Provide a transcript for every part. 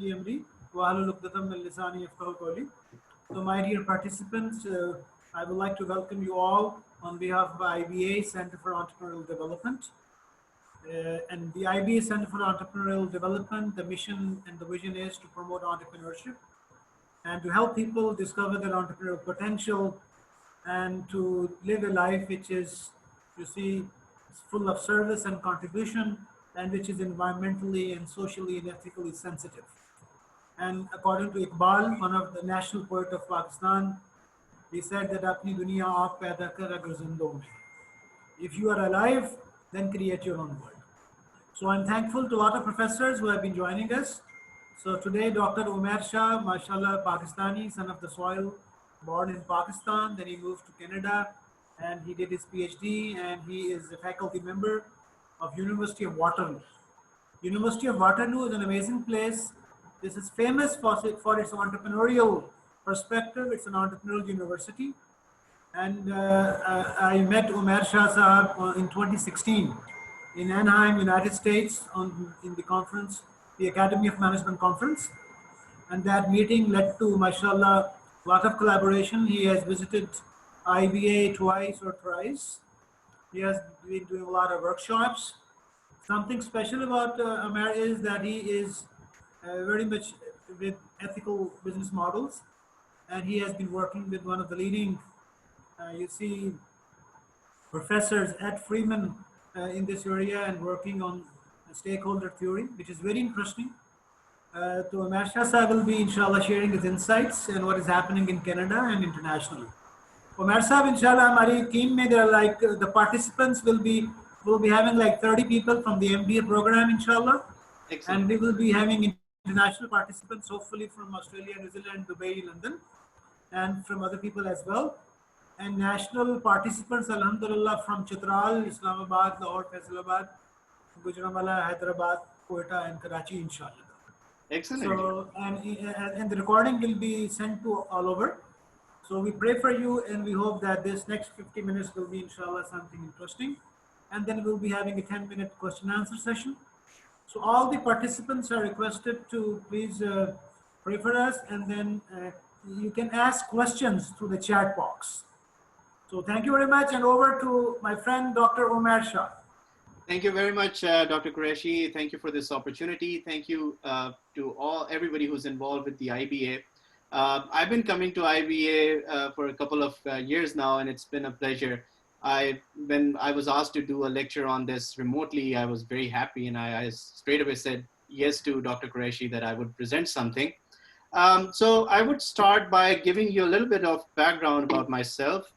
li amri wa ahlul 'uqdatam min lisani yafqahu qawli. So, my dear participants, I would like to welcome you all on behalf of IBA Center for Entrepreneurial Development. And the IBA Center for Entrepreneurial Development, the mission and the vision is to promote entrepreneurship and to help people discover their entrepreneurial potential and to live a life which is, you see, full of service and contribution and which is environmentally and socially and ethically sensitive. And according to Iqbal, one of the national poet of Pakistan, he said that apni duniya aap paida kar agar zindo mein. If you are alive, then create your own world. So I'm thankful to a lot of professors who have been joining us. So today, Dr. Umair Shah, mashallah, Pakistani, son of the soil, born in Pakistan, then he moved to Canada and he did his PhD and he is a faculty member of University of Waterloo. University of Waterloo is an amazing place. This is famous for its entrepreneurial perspective. It's an entrepreneurial university. And I met Umair Shah Sahab in 2016 in Anaheim, United States, in the conference, the Academy of Management Conference. And that meeting led to, mashallah, a lot of collaboration. He has visited IBA twice or thrice. He has been doing a lot of workshops. Something special about Umair is that he is very much with ethical business models. And he has been working with one of the leading, you see, professors at Freeman in this area and working on stakeholder theory, which is very interesting. So Umair Shah Sahab will be, inshallah, sharing his insights and what is happening in Canada and internationally. Umair Sahab, inshallah, our team mein, there are like the participants will be having like 30 people from the MBA program, inshallah. Excellent. And we will be having international participants, hopefully from Australia, New Zealand, Dubai, London, and from other people as well. And national participants, alhamdulillah, from Chitral, Islamabad, Lahore, Faisalabad, Gujranwala, Hyderabad, Quetta, and Karachi, inshallah. Excellent. So, and the recording will be sent to all over. So we pray for you and we hope that this next 50 minutes will be, inshallah, something interesting. And then we'll be having a 10-minute question and answer session. So all the participants are requested to please pray for us, and then you can ask questions through the chat box. So thank you very much, and over to my friend, Dr. Umair Shah. Thank you very much, Dr. Qureshi. Thank you for this opportunity. Thank you to everybody who's involved with the IBA. I've been coming to IBA for a couple of years now, and it's been a pleasure. When I was asked to do a lecture on this remotely, I was very happy, and I straight away said yes to Dr. Qureshi that I would present something. So I would start by giving you a little bit of background about myself.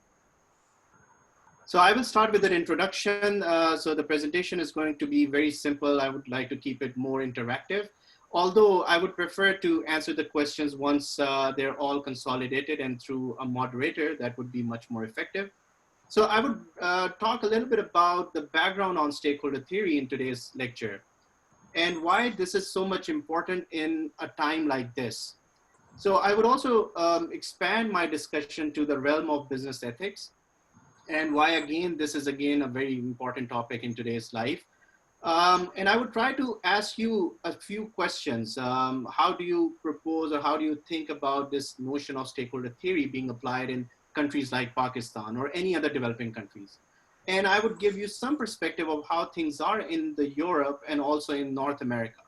So I will start with an introduction. So the presentation is going to be very simple. I would like to keep it more interactive, although I would prefer to answer the questions once they're all consolidated and through a moderator. That would be much more effective. So I would talk a little bit about the background on stakeholder theory in today's lecture and why this is so much important in a time like this. So I would also expand my discussion to the realm of business ethics, and why, again, this is, again, a very important topic in today's life. And I would try to ask you a few questions. How do you propose, or how do you think about this notion of stakeholder theory being applied in countries like Pakistan or any other developing countries? And I would give you some perspective of how things are in the Europe and also in North America.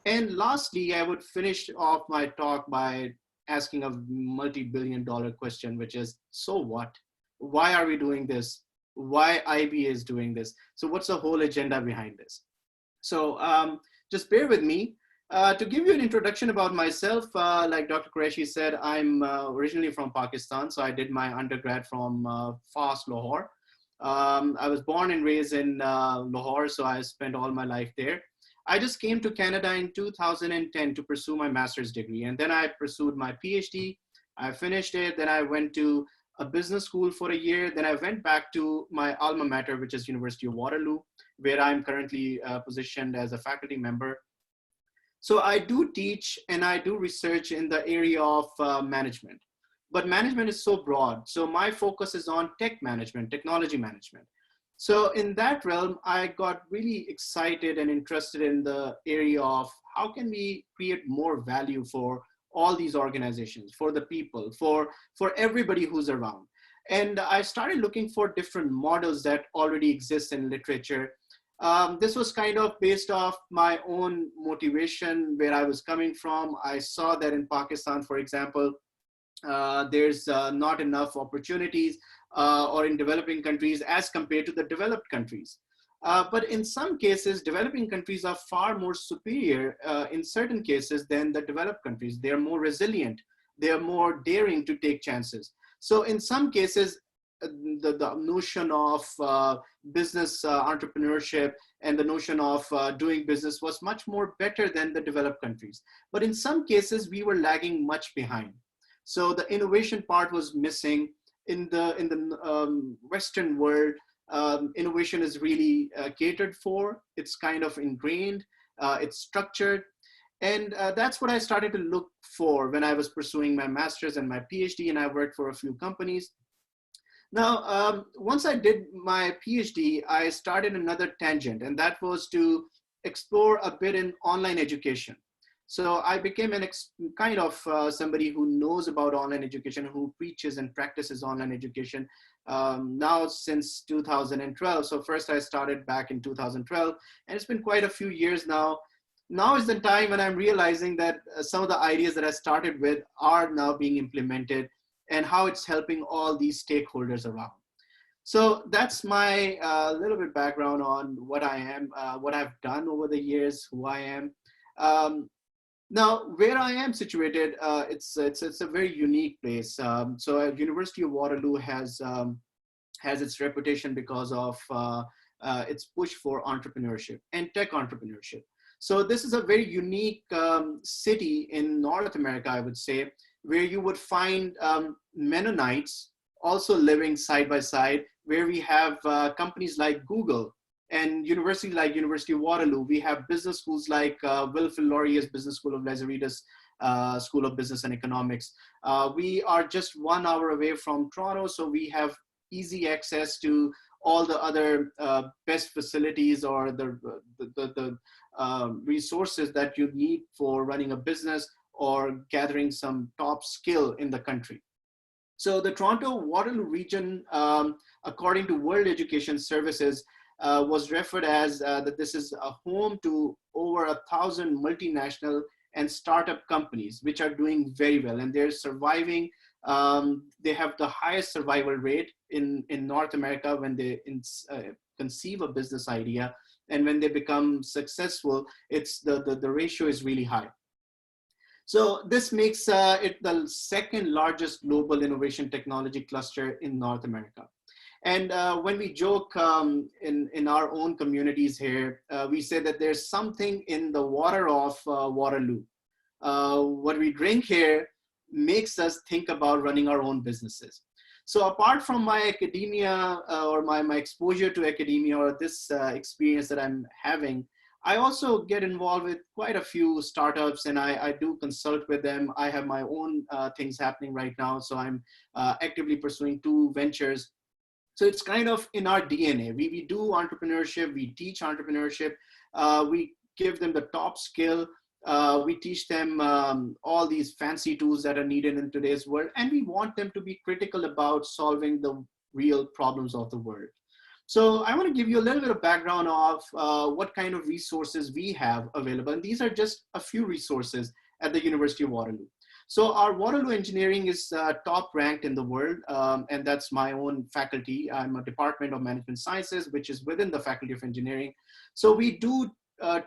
And lastly, I would finish off my talk by asking a multi-billion-dollar question, which is, so what? Why are we doing this? Why IBA is doing this? So what's the whole agenda behind this? So just bear with me. To give you an introduction about myself, like Dr. Qureshi said, I'm originally from Pakistan. So I did my undergrad from Fas, Lahore. I was born and raised in Lahore, so I spent all my life there. I just came to Canada in 2010 to pursue my master's degree. And then I pursued my PhD. I finished it. Then I went to a business school for a year. Then I went back to my alma mater, which is University of Waterloo, where I'm currently positioned as a faculty member. So I do teach and I do research in the area of management, but management is so broad. So my focus is on tech management, technology management. So in that realm, I got really excited and interested in the area of how can we create more value for all these organizations, for the people, for everybody who's around. And I started looking for different models that already exist in literature. This was kind of based off my own motivation, where I was coming from. I saw that in Pakistan, for example, there's not enough opportunities, or in developing countries as compared to the developed countries. But in some cases, developing countries are far more superior in certain cases than the developed countries. They're more resilient. They're more daring to take chances. So in some cases, the notion of business entrepreneurship and the notion of doing business was much more better than the developed countries. But in some cases, we were lagging much behind. So the innovation part was missing. In the Western world, innovation is really catered for. It's kind of ingrained, it's structured. And that's what I started to look for when I was pursuing my master's and my PhD, and I worked for a few companies. Now, once I did my PhD, I started another tangent, and that was to explore a bit in online education. So I became kind of somebody who knows about online education, who preaches and practices online education now since 2012. So first I started back in 2012, and it's been quite a few years now. Now is the time when I'm realizing that some of the ideas that I started with are now being implemented, and how it's helping all these stakeholders around. So that's my little bit background on what I am, what I've done over the years, who I am. Now, where I am situated, it's a very unique place. So University of Waterloo has its reputation because of its push for entrepreneurship and tech entrepreneurship. So this is a very unique city in North America, I would say, where you would find Mennonites also living side by side, where we have companies like Google, and universities like University of Waterloo. We have business schools like Wilfrid Laurier's Business School of Lazarides School of Business and Economics. We are just 1 hour away from Toronto, so we have easy access to all the other best facilities or the resources that you need for running a business or gathering some top skill in the country. So the Toronto-Waterloo region, according to World Education Services, was referred as that this is a home to over 1,000 multinational and startup companies, which are doing very well, and they're surviving. They have the highest survival rate in North America when they conceive a business idea, and when they become successful, it's the ratio is really high. So this makes it the second largest global innovation technology cluster in North America. And when we joke in our own communities here, we say that there's something in the water of Waterloo. What we drink here makes us think about running our own businesses. So apart from my academia or my exposure to academia or this experience that I'm having, I also get involved with quite a few startups, and I do consult with them. I have my own things happening right now. So I'm actively pursuing 2 ventures. So it's kind of in our DNA. We do entrepreneurship, we teach entrepreneurship, we give them the top skill, we teach them all these fancy tools that are needed in today's world, and we want them to be critical about solving the real problems of the world. So I want to give you a little bit of background of what kind of resources we have available. And these are just a few resources at the University of Waterloo. So our Waterloo engineering is top ranked in the world, and that's my own faculty. I'm a Department of Management Sciences, which is within the Faculty of Engineering. So we do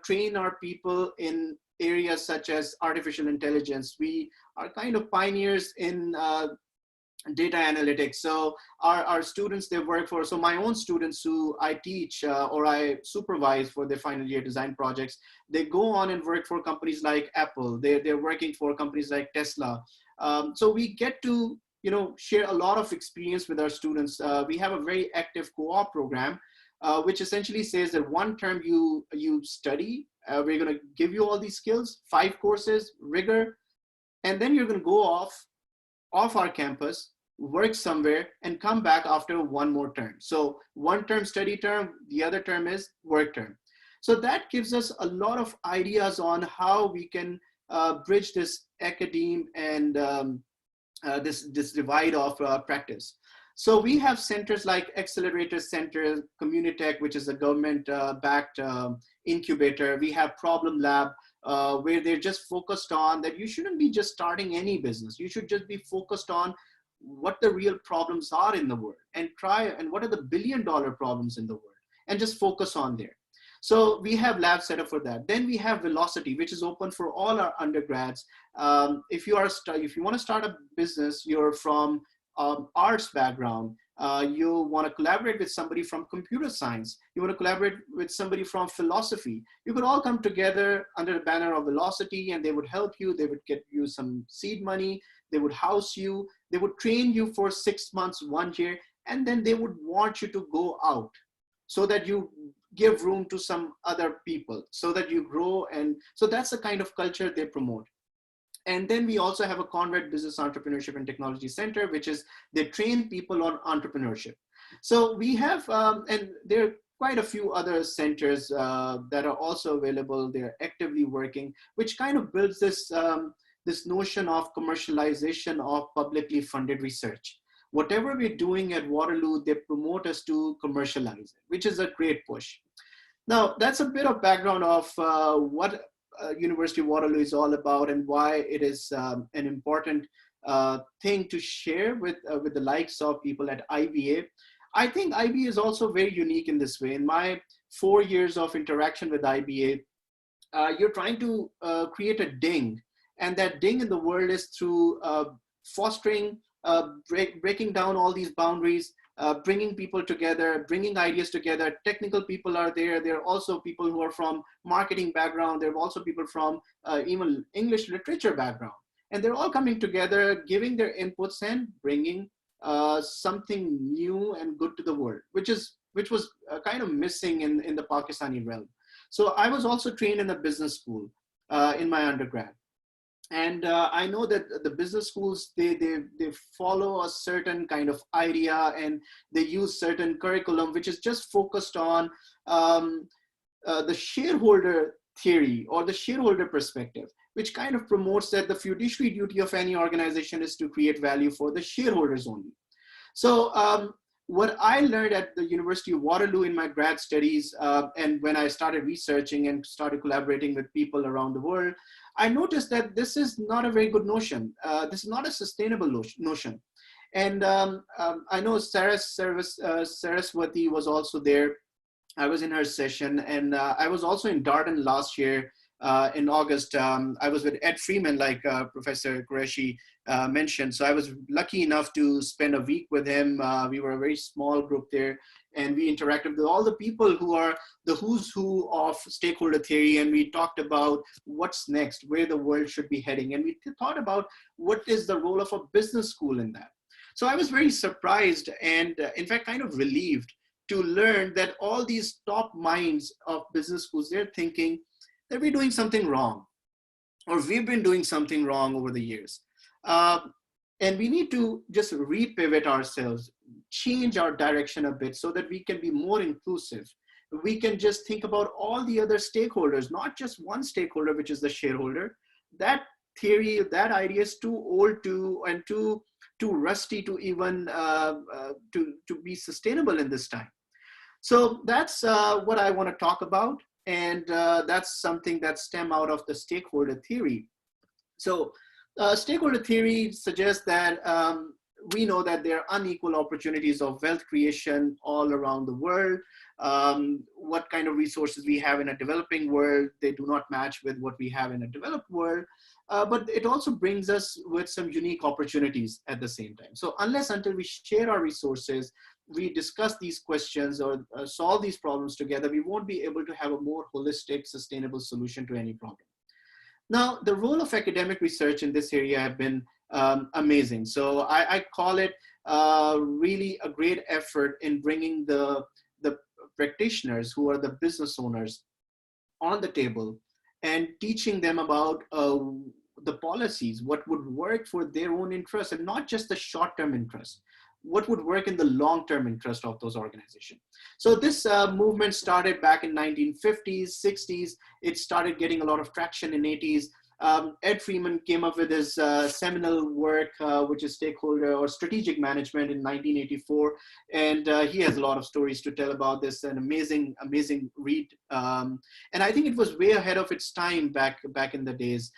train our people in areas such as artificial intelligence. We are kind of pioneers in data analytics. So our students, they work for, so my own students who I teach or I supervise for their final year design projects, they go on and work for companies like Apple. They're working for companies like Tesla. So we get to, share a lot of experience with our students. We have a very active co-op program, which essentially says that one term you study, we're going to give you all these skills, 5 courses, rigor, and then you're going to go off our campus, work somewhere, and come back after 1 more term. So 1 term study term, the other term is work term. So that gives us a lot of ideas on how we can bridge this academe and this divide of practice. So we have centers like Accelerator Center, Communitech, which is a government-backed incubator. We have Problem Lab, where they're just focused on that you shouldn't be just starting any business. You should just be focused on what the real problems are in the world and what are the billion-dollar problems in the world and just focus on there. So we have labs set up for that. Then we have Velocity, which is open for all our undergrads. If you want to start a business, you're from arts background, you want to collaborate with somebody from computer science, you want to collaborate with somebody from philosophy, you could all come together under the banner of Velocity, and they would help you. They would get you some seed money. They would house you. They would train you for 6 months, 1 year, and then they would want you to go out so that you give room to some other people, so that you grow. And so that's the kind of culture they promote. And then we also have a Conrad Business Entrepreneurship and Technology Center, which is they train people on entrepreneurship. So we have, and there are quite a few other centers that are also available. They're actively working, which kind of builds this, this notion of commercialization of publicly funded research. Whatever we're doing at Waterloo, they promote us to commercialize it, which is a great push. Now, that's a bit of background of what University of Waterloo is all about and why it is an important thing to share with the likes of people at IBA. I think IBA is also very unique in this way. In my 4 years of interaction with IBA, you're trying to create a ding, and that ding in the world is through fostering, breaking down all these boundaries, bringing people together, bringing ideas together. Technical people are there. There are also people who are from marketing background. There are also people from even English literature background. And they're all coming together, giving their inputs and bringing something new and good to the world, which was kind of missing in the Pakistani realm. So I was also trained in a business school in my undergrad. And I know that the business schools, they follow a certain kind of idea, and they use certain curriculum, which is just focused on the shareholder theory or the shareholder perspective, which kind of promotes that the fiduciary duty of any organization is to create value for the shareholders only. So what I learned at the University of Waterloo in my grad studies, and when I started researching and started collaborating with people around the world, I noticed that this is not a very good notion. This is not a sustainable notion. And I know Saraswati was also there. I was in her session, and I was also in Darden last year in August. I was with Ed Freeman, like Professor Qureshi mentioned. So I was lucky enough to spend a week with him. We were a very small group there, and we interacted with all the people who are the who's who of stakeholder theory. And we talked about what's next, where the world should be heading. And we thought about what is the role of a business school in that. So I was very surprised and in fact, kind of relieved to learn that all these top minds of business schools, they're thinking that we're doing something wrong, or we've been doing something wrong over the years. And we need to just repivot ourselves, change our direction a bit so that we can be more inclusive. We can just think about all the other stakeholders, not just one stakeholder, which is the shareholder. That theory, that idea is too old and too rusty to even to be sustainable in this time. So that's what I want to talk about. And that's something that stem out of the stakeholder theory. So stakeholder theory suggests that we know that there are unequal opportunities of wealth creation all around the world. What kind of resources we have in a developing world, they do not match with what we have in a developed world. But it also brings us with some unique opportunities at the same time. So until we share our resources, we discuss these questions or solve these problems together, we won't be able to have a more holistic, sustainable solution to any problem. Now, the role of academic research in this area have been amazing. So I call it really a great effort in bringing the practitioners who are the business owners on the table and teaching them about the policies, what would work for their own interests, and not just the short-term interest. what would work in the long-term interest of those organizations. So this movement started back in 1950s, 60s. It started getting a lot of traction in 80s. Ed Freeman came up with his seminal work, which is Stakeholder or Strategic Management in 1984. And he has a lot of stories to tell about this, an amazing, amazing read. And I think it was way ahead of its time back in the days.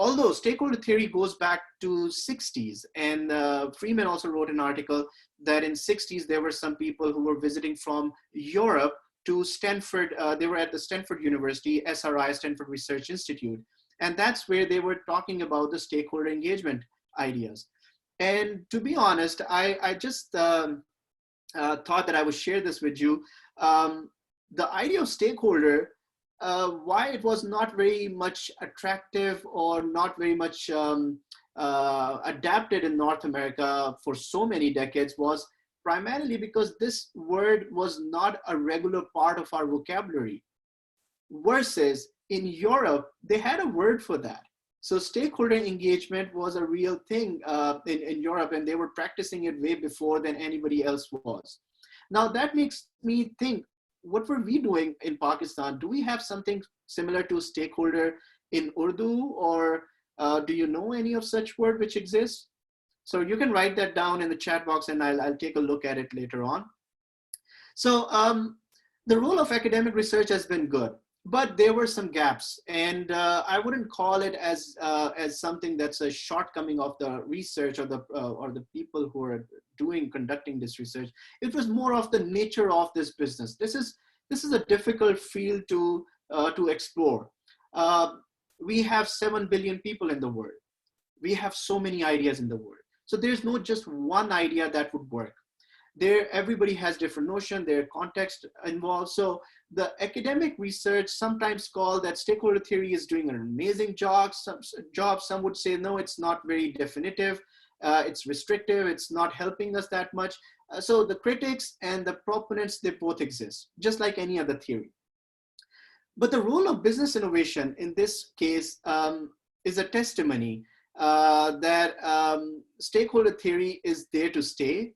Although stakeholder theory goes back to 60s, and Freeman also wrote an article that in 60s, there were some people who were visiting from Europe to Stanford. They were at the Stanford University, SRI, Stanford Research Institute. And that's where they were talking about the stakeholder engagement ideas. And to be honest, I just thought that I would share this with you. The idea of stakeholder, why it was not very much attractive or not very much adapted in North America for so many decades was primarily because this word was not a regular part of our vocabulary. Versus in Europe, they had a word for that. So stakeholder engagement was a real thing in Europe, and they were practicing it way before than anybody else was. Now that makes me think, what were we doing in Pakistan? Do we have something similar to stakeholder in Urdu, or do you know any of such word which exists? So you can write that down in the chat box, and I'll take a look at it later on. So the role of academic research has been good, but there were some gaps, and I wouldn't call it as something that's a shortcoming of the research or the people who are conducting this research. It was more of the nature of this business. This is a difficult field to explore. We have 7 billion people in the world. We have so many ideas in the world. So there's no just one idea that would work. Everybody has different notion, their context involved. So the academic research sometimes called that stakeholder theory is doing an amazing job. Some would say, no, it's not very definitive. It's restrictive. It's not helping us that much. So the critics and the proponents, they both exist, just like any other theory. But the role of business innovation in this case is a testimony that stakeholder theory is there to stay.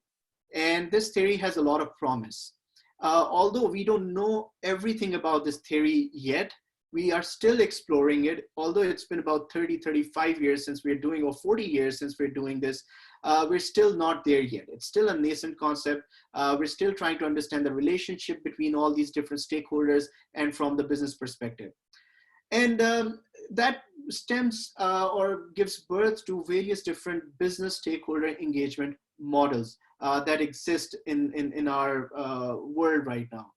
And this theory has a lot of promise. Although we don't know everything about this theory yet, we are still exploring it. Although it's been about 30, 35 years since we're doing, or 40 years since we're doing this, we're still not there yet. It's still a nascent concept. We're still trying to understand the relationship between all these different stakeholders and from the business perspective. And that stems or gives birth to various different business stakeholder engagement models that exist in our world right now.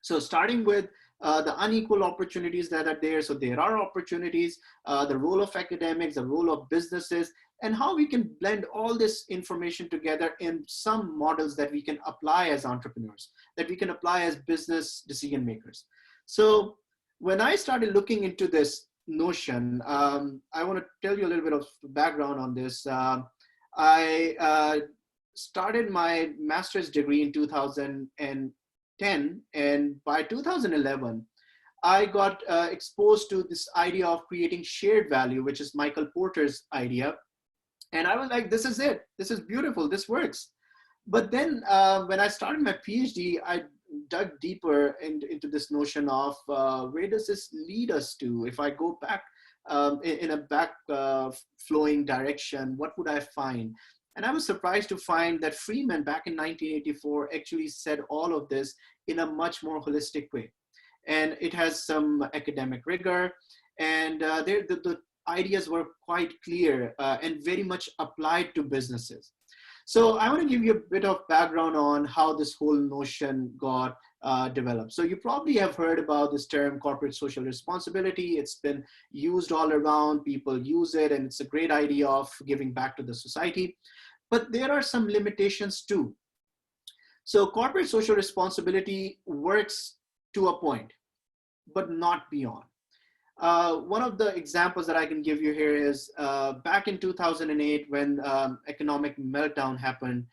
So starting with the unequal opportunities that are there. So there are opportunities, the role of academics, the role of businesses, and how we can blend all this information together in some models that we can apply as entrepreneurs, that we can apply as business decision makers. So when I started looking into this notion, I want to tell you a little bit of background on this. I started my master's degree in 2010, and by 2011, I got exposed to this idea of creating shared value, which is Michael Porter's idea. And I was like, this is it. This is beautiful. This works. But then when I started my PhD, I dug deeper into this notion of where does this lead us to? If I go back in a back flowing direction, what would I find? And I was surprised to find that Freeman back in 1984 actually said all of this in a much more holistic way. And it has some academic rigor, and the ideas were quite clear and very much applied to businesses. So I want to give you a bit of background on how this whole notion got developed. So you probably have heard about this term corporate social responsibility. It's been used all around, people use it, and it's a great idea of giving back to the society. But there are some limitations too. So corporate social responsibility works to a point, but not beyond. One of the examples that I can give you here is back in 2008 when economic meltdown happened,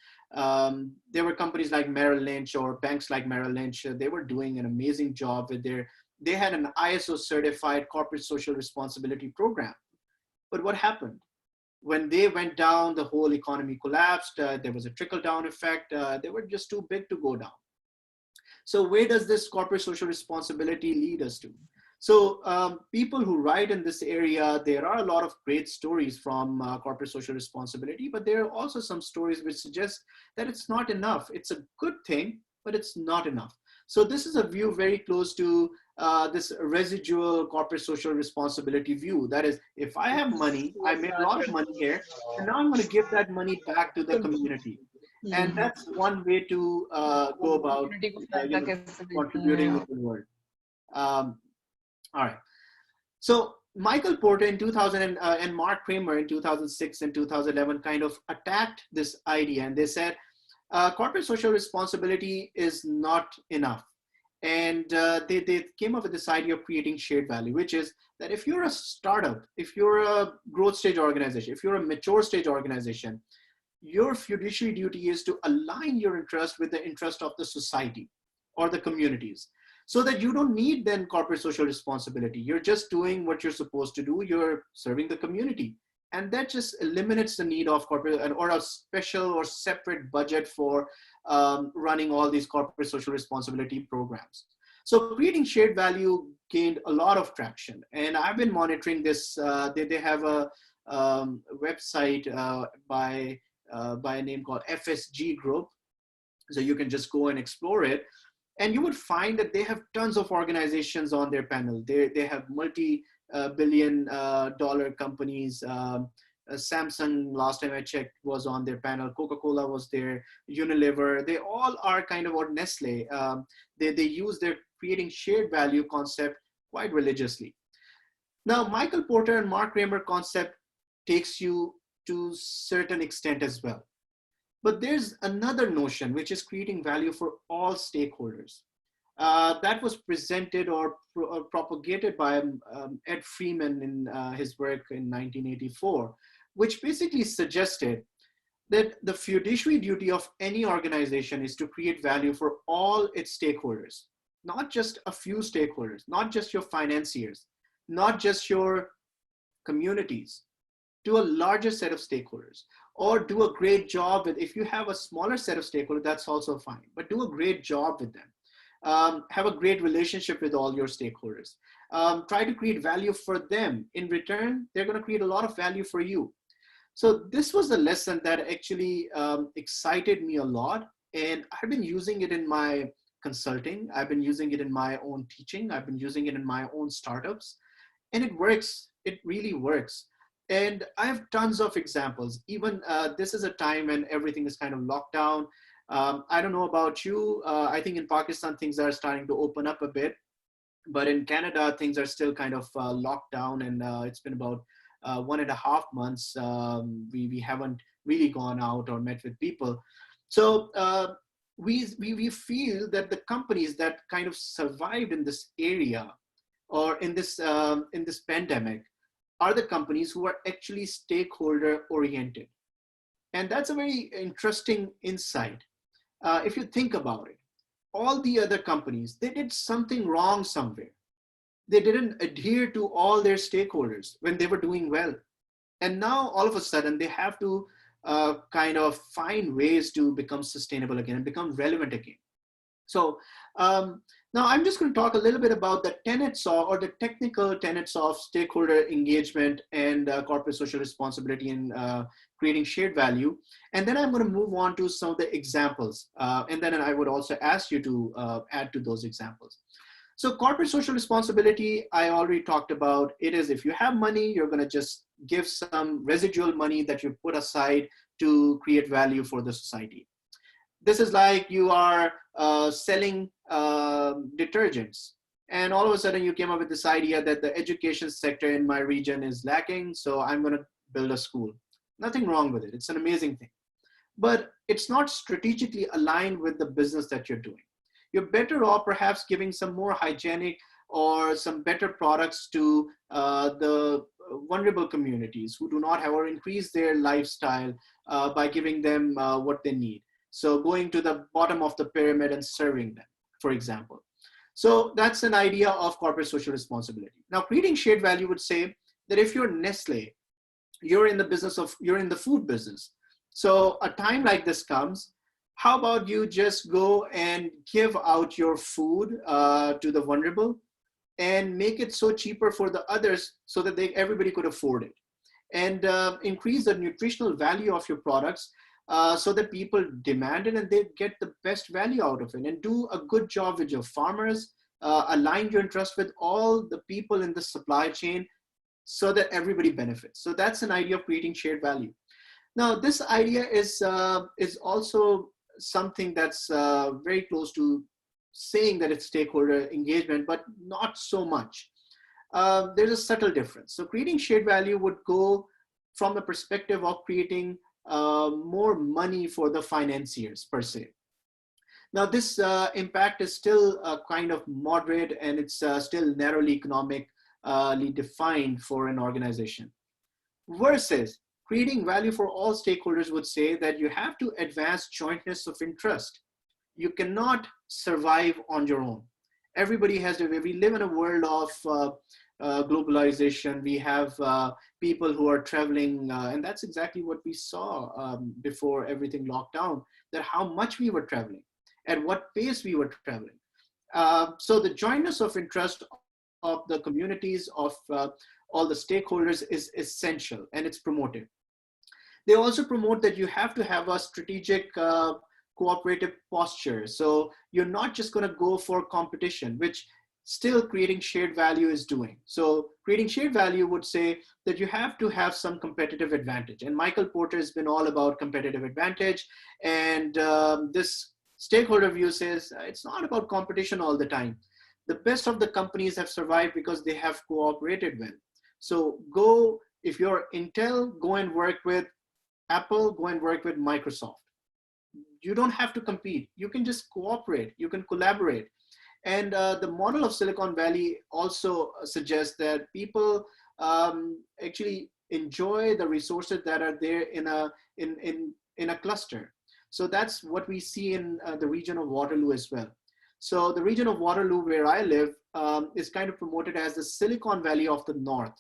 there were companies like Merrill Lynch or banks like Merrill Lynch. They were doing an amazing job with they had an ISO certified corporate social responsibility program. But what happened? when they went down, the whole economy collapsed. There was a trickle down effect. They were just too big to go down. So where does this corporate social responsibility lead us to? So people who write in this area, there are a lot of great stories from corporate social responsibility, but there are also some stories which suggest that it's not enough. It's a good thing, but it's not enough. So this is a view very close to this residual corporate social responsibility view. That is, if I have money, I made a lot of money here, and now I'm going to give that money back to the community. And that's one way to go about, contributing to the world. Um, all right. So Michael Porter in 2000 and Mark Kramer in 2006 and 2011 kind of attacked this idea, and they said corporate social responsibility is not enough. And they came up with this idea of creating shared value, which is that if you're a startup, if you're a growth stage organization, if you're a mature stage organization, your fiduciary duty is to align your interest with the interest of the society or the communities, so that you don't need then corporate social responsibility. You're just doing what you're supposed to do. You're serving the community. And that just eliminates the need of corporate or a special or separate budget for running all these corporate social responsibility programs. So creating shared value gained a lot of traction. And I've been monitoring this. They have a website by a name called FSG Group. So you can just go and explore it. And you would find that they have tons of organizations on their panel. They have multi-billion dollar companies. Samsung, last time I checked, was on their panel. Coca-Cola was there, Unilever. They all are kind of, or Nestle. They use their creating shared value concept quite religiously. Now, Michael Porter and Mark Kramer concept takes you to certain extent as well. But there's another notion, which is creating value for all stakeholders. That was presented or propagated by Ed Freeman in his work in 1984, which basically suggested that the fiduciary duty of any organization is to create value for all its stakeholders, not just a few stakeholders, not just your financiers, not just your communities, to a larger set of stakeholders, or do a great job with, if you have a smaller set of stakeholders, that's also fine, but do a great job with them. Have a great relationship with all your stakeholders. Try to create value for them. In return, they're going to create a lot of value for you. So this was a lesson that actually excited me a lot. And I've been using it in my consulting. I've been using it in my own teaching. I've been using it in my own startups. And it works. It really works. And I have tons of examples. Even this is a time when everything is kind of locked down. I don't know about you. I think in Pakistan, things are starting to open up a bit. But in Canada, things are still kind of locked down. And it's been about 1.5 months. We haven't really gone out or met with people. So we feel that the companies that kind of survived in this area or in this pandemic are the companies who are actually stakeholder oriented. And that's a very interesting insight. If you think about it, all the other companies, they did something wrong somewhere. They didn't adhere to all their stakeholders when they were doing well. And now all of a sudden they have to kind of find ways to become sustainable again and become relevant again. So now I'm just going to talk a little bit about the tenets or the technical tenets of stakeholder engagement and corporate social responsibility and creating shared value. And then I'm going to move on to some of the examples. And then I would also ask you to add to those examples. So corporate social responsibility, I already talked about. It is, if you have money, you're going to just give some residual money that you put aside to create value for the society. This is like you are selling detergents, and all of a sudden you came up with this idea that the education sector in my region is lacking, so I'm going to build a school. Nothing wrong with it. It's an amazing thing. But it's not strategically aligned with the business that you're doing. You're better off perhaps giving some more hygienic or some better products to the vulnerable communities who do not have, or increase their lifestyle by giving them what they need. So going to the bottom of the pyramid and serving them, for example. So that's an idea of corporate social responsibility. Now, creating shared value would say that if you're Nestle, you're in the business of, you're in the food business. So a time like this comes, how about you just go and give out your food to the vulnerable and make it so cheaper for the others so that everybody could afford it, and increase the nutritional value of your products so that people demand it and they get the best value out of it, and do a good job with your farmers, align your interest with all the people in the supply chain so that everybody benefits. So that's an idea of creating shared value. Now, this idea is also something that's very close to saying that it's stakeholder engagement, but not so much. There's a subtle difference. So creating shared value would go from the perspective of creating more money for the financiers per se. Now, this impact is still kind of moderate, and it's still narrowly economically defined for an organization. Versus creating value for all stakeholders would say that you have to advance jointness of interest. You cannot survive on your own. Everybody has to, we live in a world of globalization. We have people who are traveling, and that's exactly what we saw before everything locked down, that how much we were traveling, at what pace we were traveling. So the jointness of interest of the communities, of all the stakeholders is essential, and it's promoted. They also promote that you have to have a strategic cooperative posture. So you're not just going to go for competition, which still creating shared value is doing. So creating shared value would say that you have to have some competitive advantage. And Michael Porter has been all about competitive advantage. And this stakeholder view says it's not about competition all the time. The best of the companies have survived because they have cooperated well. So go, if you're Intel, go and work with Apple, go and work with Microsoft. You don't have to compete. You can just cooperate. You can collaborate. And the model of Silicon Valley also suggests that people actually enjoy the resources that are there in a cluster. So that's what we see in the region of Waterloo as well. So the region of Waterloo, where I live, is kind of promoted as the Silicon Valley of the North.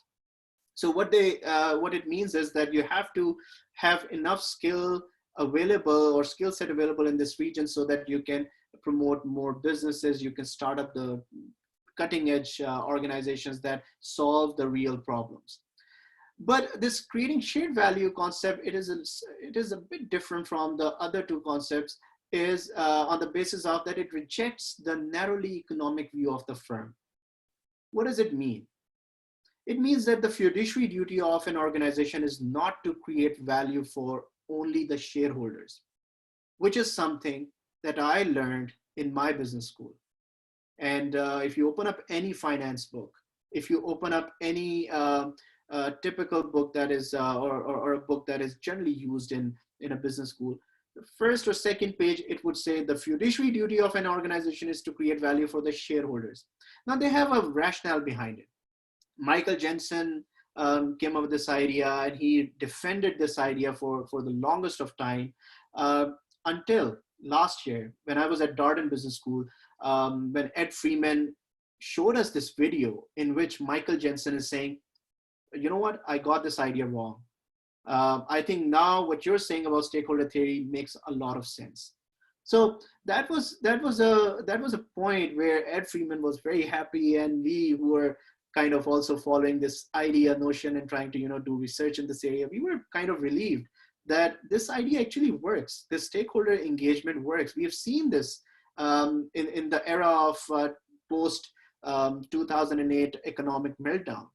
So what it means is that you have to have enough skill available or skill set available in this region so that you can promote more businesses, you can start up the cutting edge organizations that solve the real problems. But this creating shared value concept, it is a bit different from the other two concepts, is on the basis of that it rejects the narrowly economic view of the firm. What does it mean? It means that the fiduciary duty of an organization is not to create value for only the shareholders, which is something that I learned in my business school. And if you open up any finance book, if you open up any typical book that is, or a book that is generally used in a business school, the first or second page, it would say the fiduciary duty of an organization is to create value for the shareholders. Now they have a rationale behind it. Michael Jensen came up with this idea, and he defended this idea for the longest of time until last year when I was at Darden Business School, when Ed Freeman showed us this video in which Michael Jensen is saying, you know what, I got this idea wrong. I think now what you're saying about stakeholder theory makes a lot of sense. So that was a point where Ed Freeman was very happy, and we who were kind of also following this idea notion and trying to do research in this area, we were kind of relieved that this idea actually works. This stakeholder engagement works. We have seen this in the era of post 2008 economic meltdown.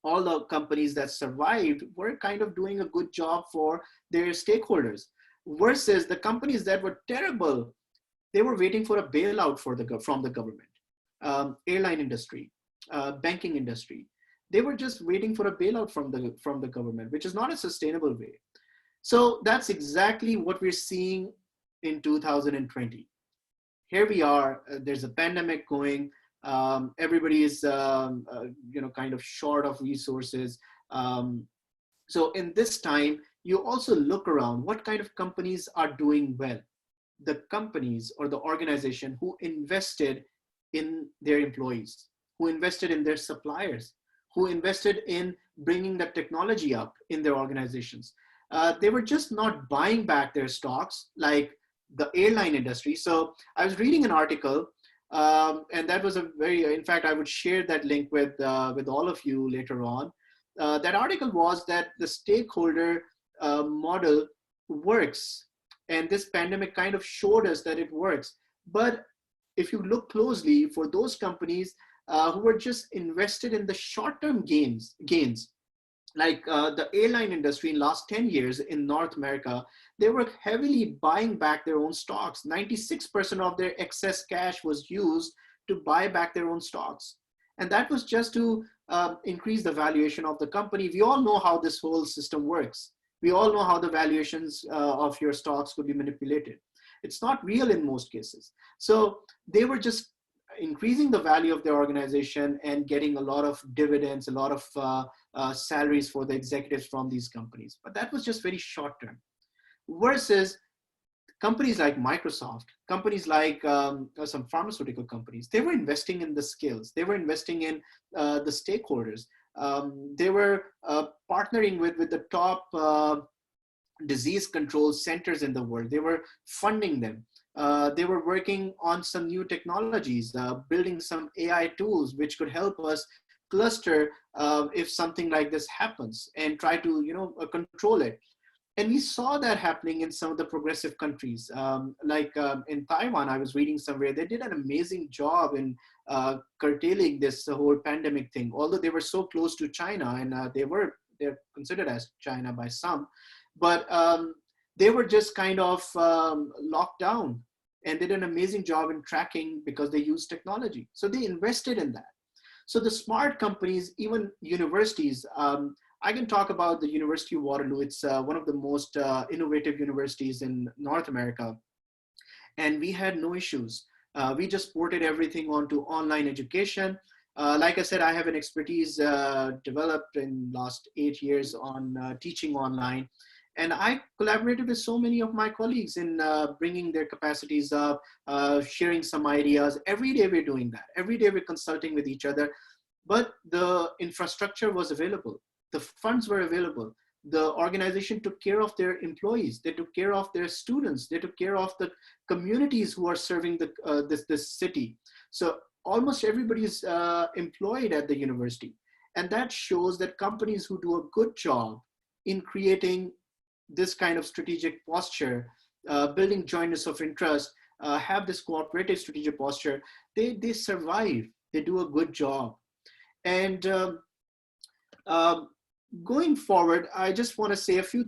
All the companies that survived were kind of doing a good job for their stakeholders, versus the companies that were terrible, they were waiting for a bailout from the government, airline industry, banking industry. They were just waiting for a bailout from the government, which is not a sustainable way. So that's exactly what we're seeing in 2020. Here we are, there's a pandemic going, everybody is kind of short of resources. So in this time, you also look around, what kind of companies are doing well? The companies or the organization who invested in their employees, who invested in their suppliers, who invested in bringing the technology up in their organizations. They were just not buying back their stocks like the airline industry. So I was reading an article, and that was a very, in fact, I would share that link with all of you later on. That article was that the stakeholder model works, and this pandemic kind of showed us that it works. But if you look closely, for those companies who were just invested in the short-term gains, like the airline industry in last 10 years in North America, they were heavily buying back their own stocks. 96% of their excess cash was used to buy back their own stocks. And that was just to increase the valuation of the company. We all know how this whole system works. We all know how the valuations of your stocks could be manipulated. It's not real in most cases. So they were just increasing the value of their organization and getting a lot of dividends, a lot of salaries for the executives from these companies. But that was just very short term. Versus companies like Microsoft, companies like some pharmaceutical companies, they were investing in the skills. They were investing in the stakeholders. They were partnering with the top disease control centers in the world. They were funding them. They were working on some new technologies, building some AI tools which could help us cluster if something like this happens and try to control it. And we saw that happening in some of the progressive countries. Like in Taiwan, I was reading somewhere, they did an amazing job in curtailing this whole pandemic thing. Although they were so close to China, and they're considered as China by some, but they were just kind of locked down, and did an amazing job in tracking because they used technology. So they invested in that. So the smart companies, even universities, I can talk about the University of Waterloo. It's one of the most innovative universities in North America. And we had no issues. We just ported everything onto online education. Like I said, I have an expertise developed in last 8 years on teaching online. And I collaborated with so many of my colleagues in bringing their capacities up, sharing some ideas. Every day we're doing that. Every day we're consulting with each other. But the infrastructure was available. The funds were available. The organization took care of their employees. They took care of their students. They took care of the communities who are serving this city. So almost everybody is employed at the university. And that shows that companies who do a good job in creating this kind of strategic posture, building jointness of interest, have this cooperative strategic posture, they survive. They do a good job. And going forward, I just want to say a few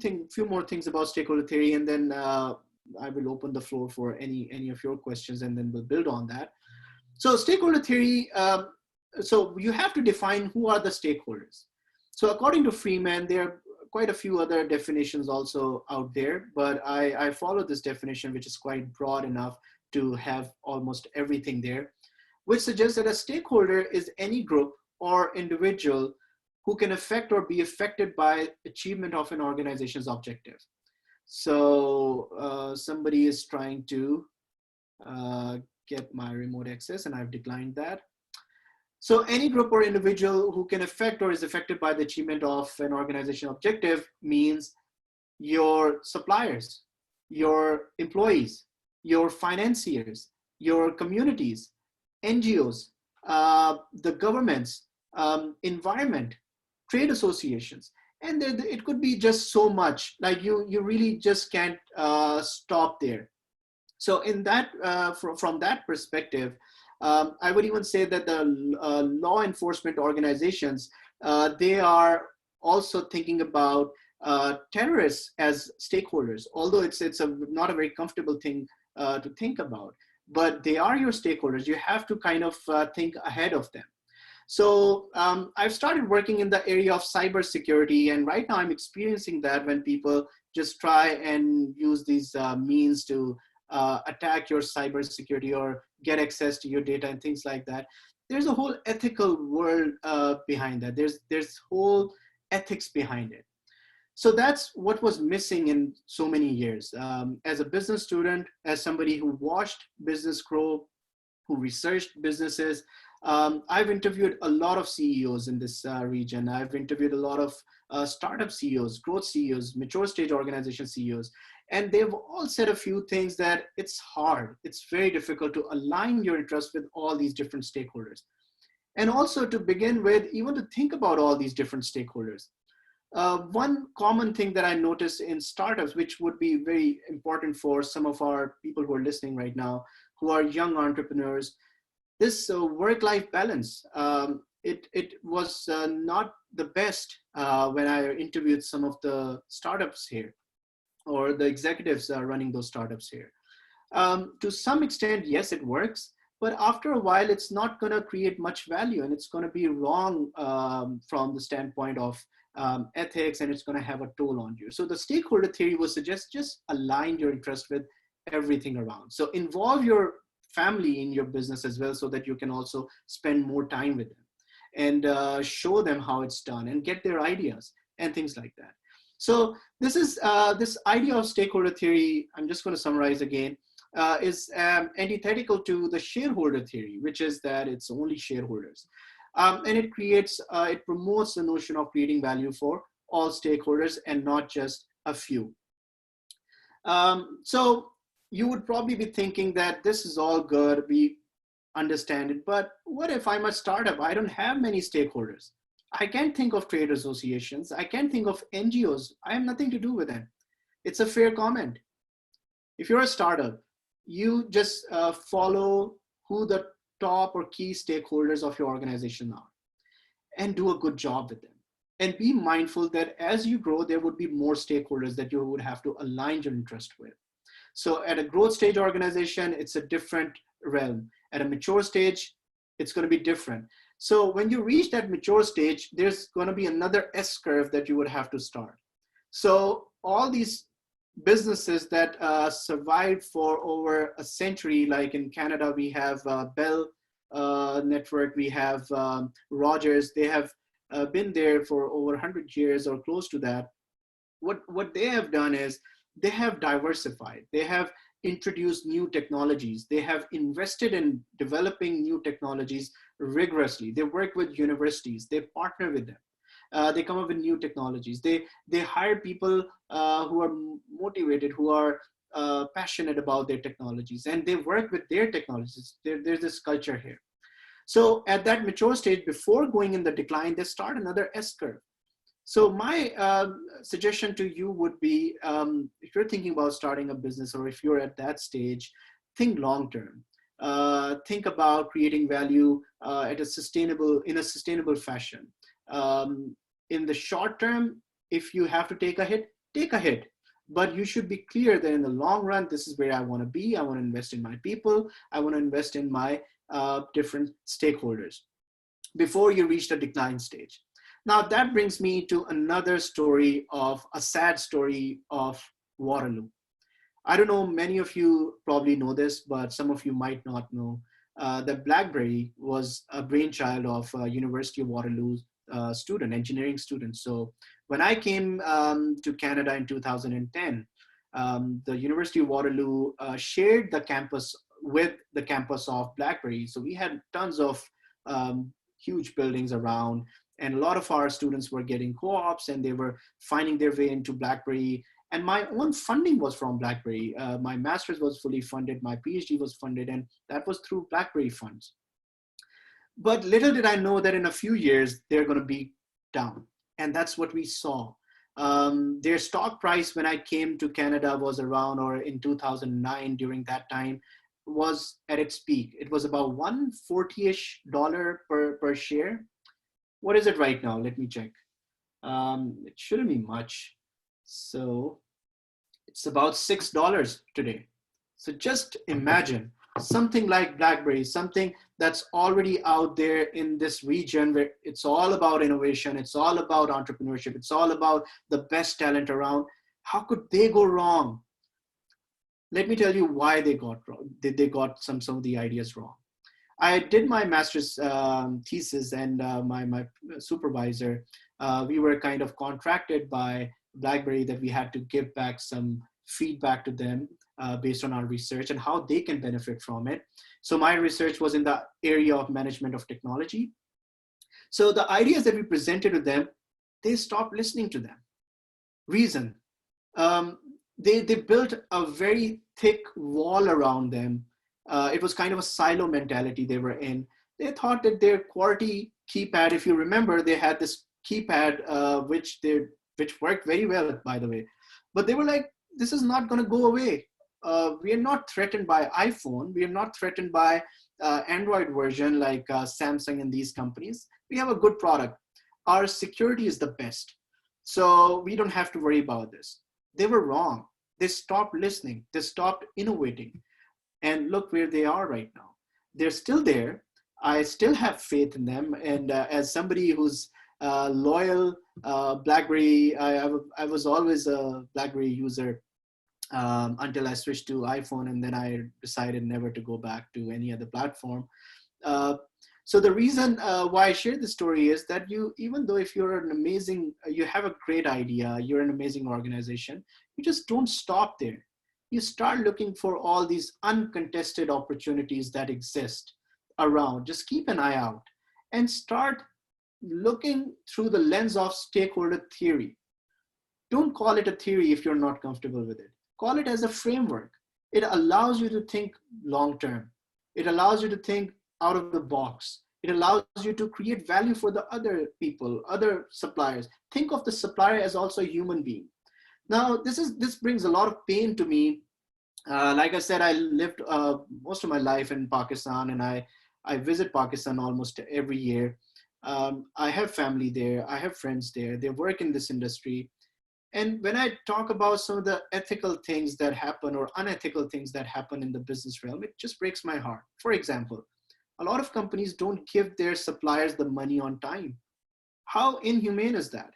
more things about stakeholder theory, and then I will open the floor for any of your questions, and then we'll build on that. So stakeholder theory, so you have to define who are the stakeholders. So according to Freeman, there are quite a few other definitions also out there, but I follow this definition, which is quite broad enough to have almost everything there, which suggests that a stakeholder is any group or individual who can affect or be affected by achievement of an organization's objective. So somebody is trying to get my remote access, and I've declined that. So any group or individual who can affect or is affected by the achievement of an organization objective means your suppliers, your employees, your financiers, your communities, NGOs, the governments, environment, trade associations. And it could be just so much, like you really just can't stop there. So in that, from that perspective, I would even say that the law enforcement organizations, they are also thinking about terrorists as stakeholders, although it's not a very comfortable thing to think about, but they are your stakeholders. You have to kind of think ahead of them. So I've started working in the area of cybersecurity, and right now I'm experiencing that when people just try and use these means to attack your cybersecurity or get access to your data and things like that. There's a whole ethical world behind that. There's whole ethics behind it. So that's what was missing in so many years. As a business student, as somebody who watched business grow, who researched businesses, I've interviewed a lot of CEOs in this region. I've interviewed a lot of startup CEOs, growth CEOs, mature stage organization CEOs, and they've all said a few things that it's hard. It's very difficult to align your interest with all these different stakeholders. And also to begin with, even to think about all these different stakeholders. One common thing that I noticed in startups, which would be very important for some of our people who are listening right now, who are young entrepreneurs, this work-life balance, it was not the best when I interviewed some of the startups here, or the executives running those startups here. To some extent, yes, it works, but after a while, it's not going to create much value, and it's going to be wrong from the standpoint of ethics, and it's going to have a toll on you. So the stakeholder theory would suggest just align your interest with everything around. So involve your family in your business as well, so that you can also spend more time with them and show them how it's done and get their ideas and things like that. So this is this idea of stakeholder theory. I'm just going to summarize again. Is antithetical to the shareholder theory, which is that it's only shareholders. And it promotes the notion of creating value for all stakeholders and not just a few. So you would probably be thinking that this is all good, we understand it, but what if I'm a startup? I don't have many stakeholders. I can't think of trade associations. I can't think of NGOs. I have nothing to do with them. It's a fair comment. If you're a startup, you just follow who the top or key stakeholders of your organization are and do a good job with them. And be mindful that as you grow, there would be more stakeholders that you would have to align your interest with. So at a growth stage organization, it's a different realm. At a mature stage, it's going to be different. So when you reach that mature stage, there's going to be another S curve that you would have to start. So all these businesses that survived for over a century, like in Canada, we have Bell Network, we have Rogers, they have been there for over 100 years or close to that. What they have done is they have diversified. They have introduced new technologies. They have invested in developing new technologies rigorously. They work with universities. They partner with them. They come up with new technologies. They hire people who are motivated, who are passionate about their technologies, and they work with their technologies. There's this culture here. So at that mature stage, before going in the decline, they start another S curve. So my suggestion to you would be, if you're thinking about starting a business, or if you're at that stage, think long-term. Think about creating value in a sustainable fashion. In the short term, if you have to take a hit, take a hit. But you should be clear that in the long run, this is where I want to be. I want to invest in my people. I want to invest in my different stakeholders before you reach the decline stage. Now that brings me to another story, of a sad story of Waterloo. I don't know, many of you probably know this, but some of you might not know that BlackBerry was a brainchild of University of Waterloo engineering student. So when I came to Canada in 2010, the University of Waterloo shared the campus with the campus of BlackBerry. So we had tons of huge buildings around, and a lot of our students were getting co-ops, and they were finding their way into BlackBerry. And my own funding was from BlackBerry. My master's was fully funded. My PhD was funded, and that was through BlackBerry funds. But little did I know that in a few years, they're going to be down. And that's what we saw. Their stock price when I came to Canada was around, or in 2009, during that time, was at its peak. It was about $140-ish per share. What is it right now? Let me check. It shouldn't be much. So it's about $6 today. So just imagine something like BlackBerry, something that's already out there in this region where it's all about innovation, it's all about entrepreneurship, it's all about the best talent around. How could they go wrong? Let me tell you why they got wrong. They got some of the ideas wrong. I did my master's thesis, and my supervisor, we were kind of contracted by BlackBerry that we had to give back some feedback to them based on our research and how they can benefit from it. So my research was in the area of management of technology. So the ideas that we presented to them, they stopped listening to them. Reason, they built a very thick wall around them. It was kind of a silo mentality they were in. They thought that their QWERTY keypad, if you remember, they had this keypad which worked very well, by the way. But they were like, this is not going to go away. We are not threatened by iPhone. We are not threatened by Android version like Samsung and these companies. We have a good product. Our security is the best. So we don't have to worry about this. They were wrong. They stopped listening. They stopped innovating. And look where they are right now. They're still there. I still have faith in them. And as somebody who's loyal BlackBerry, I was always a BlackBerry user until I switched to iPhone, and then I decided never to go back to any other platform. So the reason why I share this story is that even though if you're you have a great idea, you're an amazing organization, you just don't stop there. You start looking for all these uncontested opportunities that exist around. Just keep an eye out and start looking through the lens of stakeholder theory. Don't call it a theory if you're not comfortable with it. Call it as a framework. It allows you to think long-term. It allows you to think out of the box. It allows you to create value for the other people, other suppliers. Think of the supplier as also a human being. Now, this brings a lot of pain to me. Like I said, I lived most of my life in Pakistan, and I visit Pakistan almost every year. I have family there. I have friends there. They work in this industry. And when I talk about some of the ethical things that happen or unethical things that happen in the business realm, it just breaks my heart. For example, a lot of companies don't give their suppliers the money on time. How inhumane is that?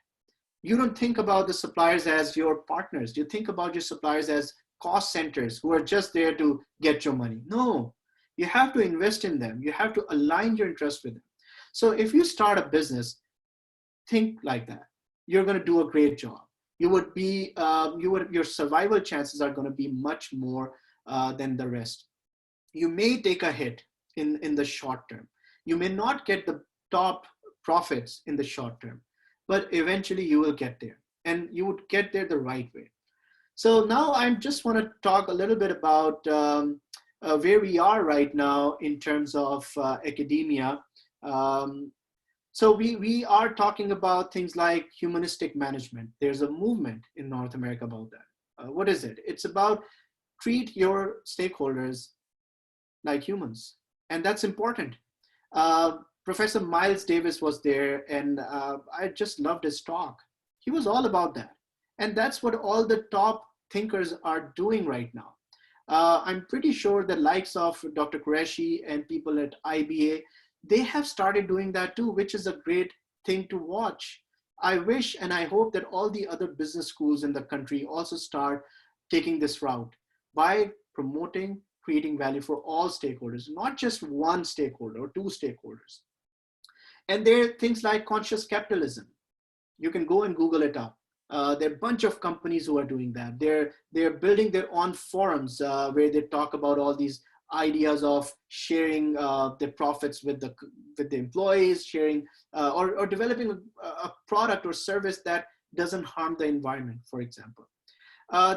You don't think about the suppliers as your partners. You think about your suppliers as cost centers who are just there to get your money. No, you have to invest in them. You have to align your interest with them. So if you start a business, think like that. You're going to do a great job. Your survival chances are going to be much more than the rest. You may take a hit in the short term. You may not get the top profits in the short term, but eventually you will get there, and you would get there the right way. So now I just want to talk a little bit about where we are right now in terms of academia. So we are talking about things like humanistic management. There's a movement in North America about that. What is it? It's about treat your stakeholders like humans. And that's important. Professor Miles Davis was there, and I just loved his talk. He was all about that. And that's what all the top thinkers are doing right now. I'm pretty sure the likes of Dr. Qureshi and people at IBA, they have started doing that too, which is a great thing to watch. I wish and I hope that all the other business schools in the country also start taking this route by promoting, creating value for all stakeholders, not just one stakeholder or two stakeholders. And there are things like conscious capitalism. You can go and Google it up. There are a bunch of companies who are doing that. They're building their own forums where they talk about all these ideas of sharing the profits with the employees, sharing or developing a product or service that doesn't harm the environment, for example.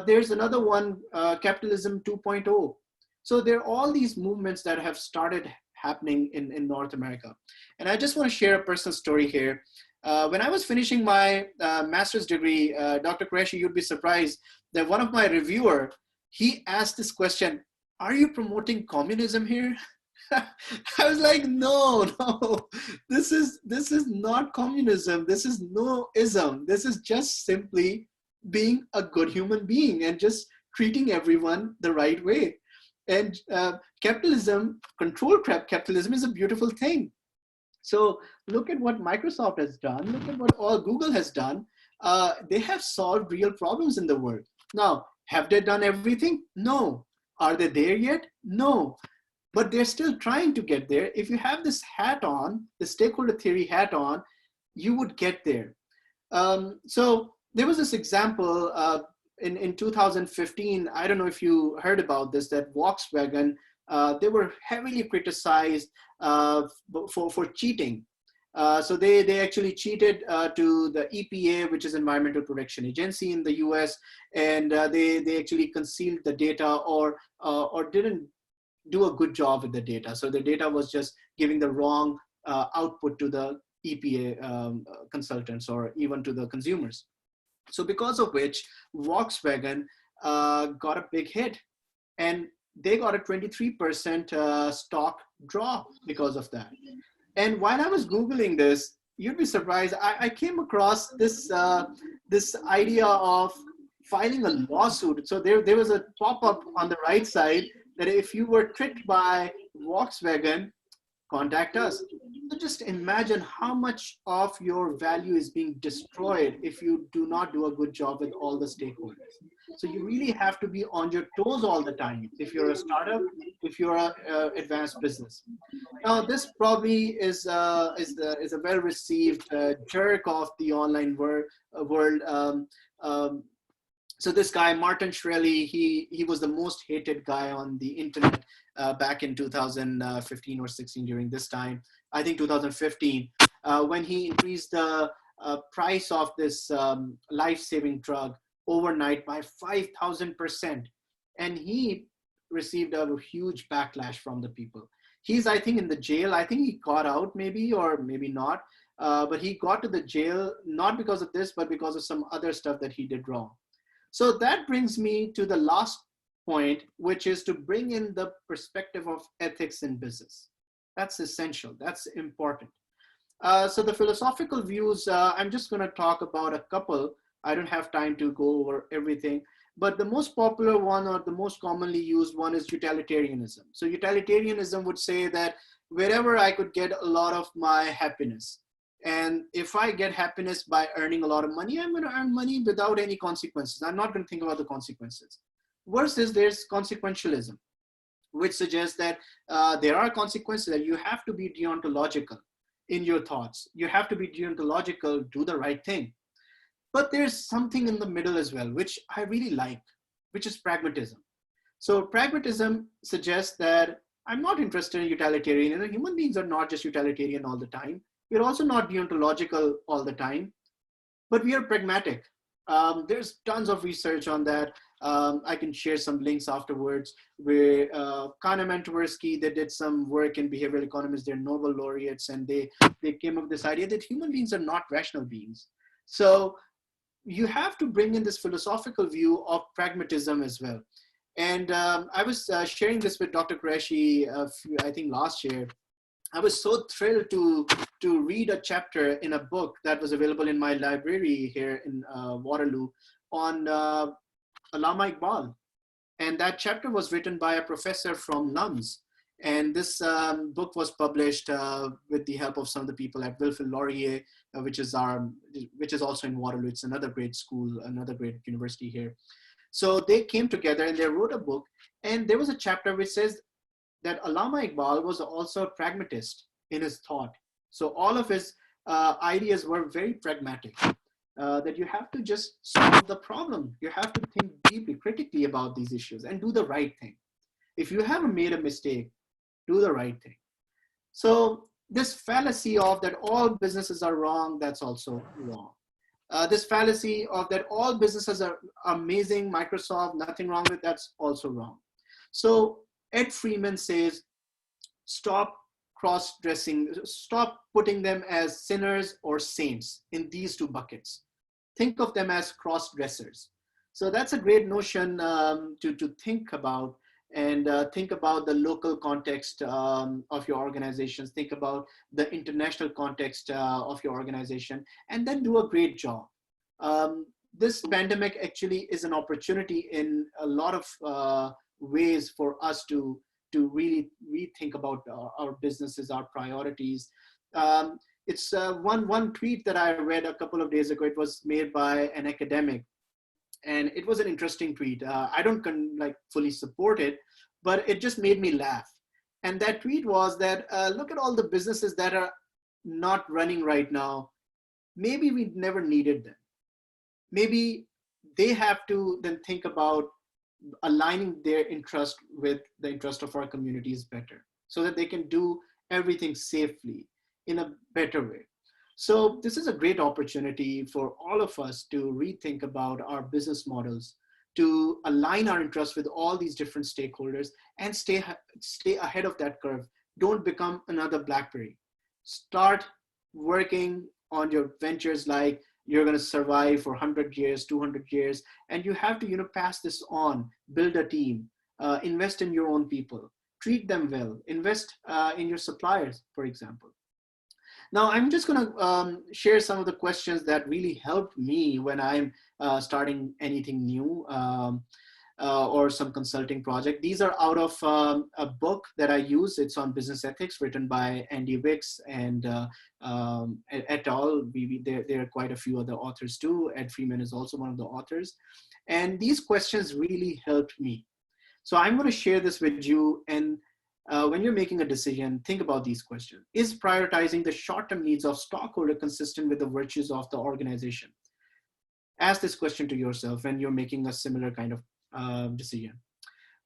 There's another one, Capitalism 2.0. So there are all these movements that have started happening in North America. And I just want to share a personal story here. When I was finishing my master's degree, Dr. Qureshi, you'd be surprised that one of my reviewer, he asked this question, are you promoting communism here? I was like, no, this is not communism. This is no ism. This is just simply being a good human being and just treating everyone the right way. And capitalism, controlled capitalism is a beautiful thing. So look at what Microsoft has done. Look at what all Google has done. They have solved real problems in the world. Now, have they done everything? No. Are they there yet? No. But they're still trying to get there. If you have this hat on, the stakeholder theory hat on, you would get there. So there was this example in 2015, I don't know if you heard about this, that Volkswagen, they were heavily criticized for cheating. So they actually cheated to the EPA, which is Environmental Protection Agency in the US, and they actually concealed the data or didn't do a good job with the data. So the data was just giving the wrong output to the EPA consultants or even to the consumers. So because of which Volkswagen got a big hit, and they got a 23% stock drop because of that. And while I was Googling this, you'd be surprised, I came across this, this idea of filing a lawsuit. So there was a pop-up on the right side that if you were tricked by Volkswagen, contact us. So just imagine how much of your value is being destroyed if you do not do a good job with all the stakeholders. So you really have to be on your toes all the time if you're a startup, if you're an advanced business. Now, this probably is a well-received jerk of the online world. So this guy, Martin Shkreli, he was the most hated guy on the internet back in 2015 or 16 during this time. I think 2015, when he increased the price of this life-saving drug overnight by 5,000%. And he received a huge backlash from the people. He's, I think, in the jail. I think he got out maybe, or maybe not. But he got to the jail, not because of this, but because of some other stuff that he did wrong. So that brings me to the last point, which is to bring in the perspective of ethics in business. That's essential. That's important. So the philosophical views, I'm just going to talk about a couple. I don't have time to go over everything, but the most popular one, or the most commonly used one, is utilitarianism. So utilitarianism would say that wherever I could get a lot of my happiness, and if I get happiness by earning a lot of money, I'm going to earn money without any consequences. I'm not going to think about the consequences. Versus there's consequentialism, which suggests that there are consequences, that you have to be deontological in your thoughts. You have to be deontological, do the right thing. But there's something in the middle as well, which I really like, which is pragmatism. So pragmatism suggests that I'm not interested in utilitarian. Human beings are not just utilitarian all the time. We're also not deontological all the time, but we are pragmatic. There's tons of research on that. I can share some links afterwards where Kahneman and Tversky, they did some work in behavioral economics, they're Nobel laureates, and they came up with this idea that human beings are not rational beings. So you have to bring in this philosophical view of pragmatism as well. And I was sharing this with Dr. Qureshi, I think last year. I was so thrilled to read a chapter in a book that was available in my library here in Waterloo on Allama Iqbal. And that chapter was written by a professor from LUMS. And this book was published with the help of some of the people at Wilfrid Laurier, which is also in Waterloo. It's another great school, another great university here. So they came together and they wrote a book. And there was a chapter which says that Allama Iqbal was also a pragmatist in his thought. So all of his ideas were very pragmatic, that you have to just solve the problem. You have to think deeply, critically about these issues and do the right thing. If you haven't made a mistake, do the right thing. So this fallacy of that all businesses are wrong, that's also wrong. This fallacy of that all businesses are amazing, Microsoft, nothing wrong with, that's also wrong. So Ed Freeman says, stop cross-dressing, stop putting them as sinners or saints in these two buckets. Think of them as cross-dressers. So that's a great notion to think about, and think about the local context of your organizations, think about the international context of your organization, and then do a great job. This pandemic actually is an opportunity in a lot of ways for us to really rethink about our businesses, our priorities. It's one tweet that I read a couple of days ago. It was made by an academic, and it was an interesting tweet. I don't fully support it, but it just made me laugh. And that tweet was that, look at all the businesses that are not running right now. Maybe we never needed them. Maybe they have to then think about aligning their interest with the interest of our communities better, so that they can do everything safely in a better way. So this is a great opportunity for all of us to rethink about our business models, to align our interests with all these different stakeholders and stay ahead of that curve. Don't become another BlackBerry. Start working on your ventures like you're going to survive for 100 years, 200 years, and you have to, pass this on, build a team, invest in your own people, treat them well, invest in your suppliers, for example. Now, I'm just going to share some of the questions that really helped me when I'm starting anything new or some consulting project. These are out of a book that I use. It's on business ethics, written by Andy Wicks and et al. There are quite a few other authors too. Ed Freeman is also one of the authors. And these questions really helped me. So I'm going to share this with you. And when you're making a decision, think about these questions. Is prioritizing the short-term needs of stockholder consistent with the virtues of the organization? Ask this question to yourself when you're making a similar kind of decision.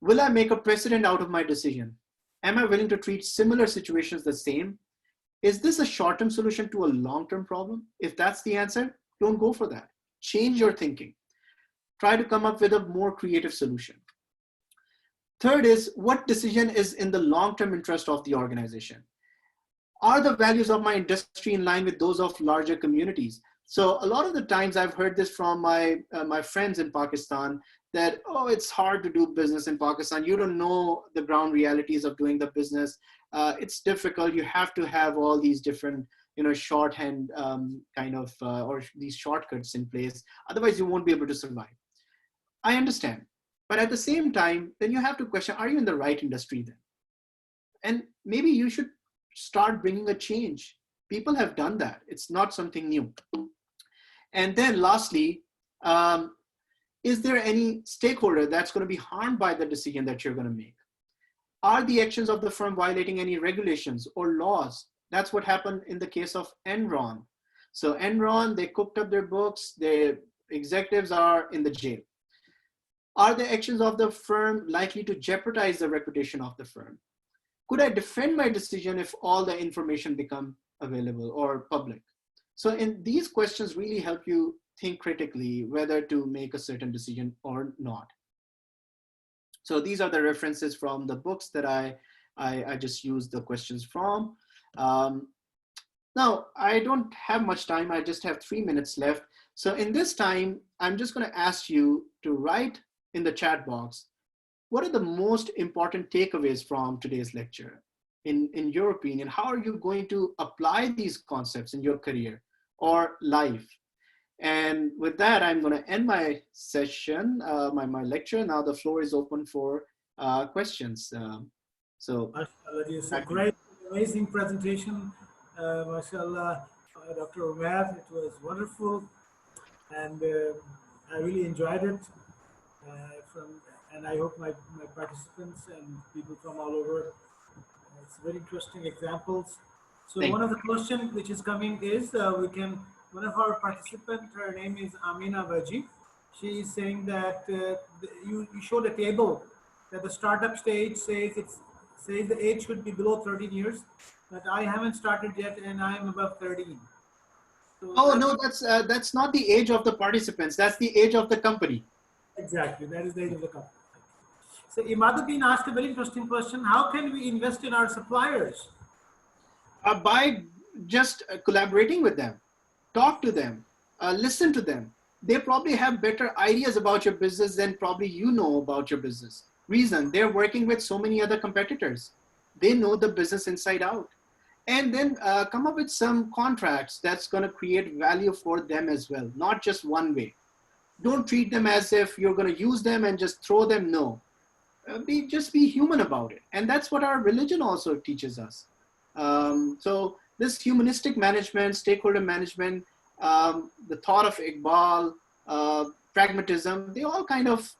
Will I make a precedent out of my decision? Am I willing to treat similar situations the same? Is this a short-term solution to a long-term problem? If that's the answer, don't go for that. Change your thinking. Try to come up with a more creative solution. Third is, what decision is in the long-term interest of the organization? Are the values of my industry in line with those of larger communities? So a lot of the times I've heard this from my friends in Pakistan that, oh, it's hard to do business in Pakistan. You don't know the ground realities of doing the business. It's difficult. You have to have all these different, shorthand or these shortcuts in place. Otherwise, you won't be able to survive. I understand. But at the same time, then you have to question, are you in the right industry then? And maybe you should start bringing a change. People have done that. It's not something new. And then lastly, is there any stakeholder that's going to be harmed by the decision that you're going to make? Are the actions of the firm violating any regulations or laws? That's what happened in the case of Enron. So Enron, they cooked up their books. Their executives are in the jail. Are the actions of the firm likely to jeopardize the reputation of the firm? Could I defend my decision if all the information become available or public? So in these questions really help you think critically whether to make a certain decision or not. So these are the references from the books that I just used the questions from. Now, I don't have much time. I just have 3 minutes left. So in this time, I'm just going to ask you to write in the chat box, what are the most important takeaways from today's lecture? In your opinion, how are you going to apply these concepts in your career or life? And with that, I'm going to end my session, my lecture. Now the floor is open for questions. It's a great, amazing presentation. Mashallah, Dr. Umair, it was wonderful. And I really enjoyed it. And I hope my participants and people from all over, it's very interesting examples. So one of the questions which is coming is, one of our participants, her name is Amina Vaji. She is saying that you showed a table that the startup stage says the age should be below 13 years, but I haven't started yet and I am above 13. So no, that's not the age of the participants. That's the age of the company. Exactly, that is the age of the company. So Imaduddin asked a very interesting question. How can we invest in our suppliers? By just collaborating with them, talk to them, listen to them. They probably have better ideas about your business than probably you know about your business. Reason, they're working with so many other competitors. They know the business inside out. And then come up with some contracts that's going to create value for them as well, not just one way. Don't treat them as if you're going to use them and just throw them. No, just be human about it. And that's what our religion also teaches us. So this humanistic management, stakeholder management, the thought of Iqbal, pragmatism, they all kind of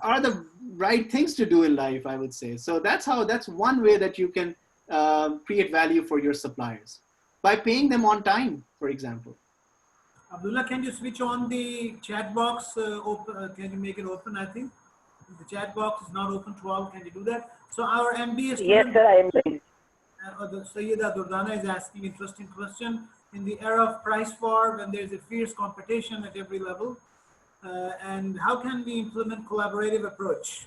are the right things to do in life, I would say. So that's one way that you can create value for your suppliers, by paying them on time, for example. Abdullah, can you switch on the chat box? Can you make it open? I think the chat box is not open to all. Can you do that? So our MBA Yes, student, sir, I am doing. the Sayyida Durdana is asking interesting question. In the era of price war, when there's a fierce competition at every level, and how can we implement collaborative approach?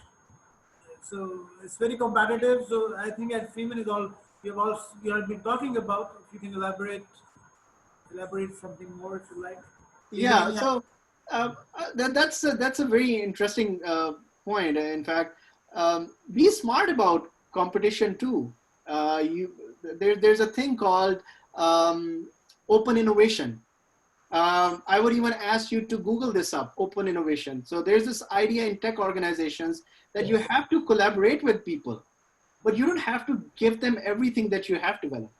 So it's very competitive. So I think at Freeman is all you have been talking about. If you can elaborate something more if you like. Do you have Yeah, any? so that's a very interesting point. In fact, be smart about competition too. There's a thing called open innovation. I would even ask you to Google this up, open innovation. So there's this idea in tech organizations that you Yes. have to collaborate with people, but you don't have to give them everything that you have developed.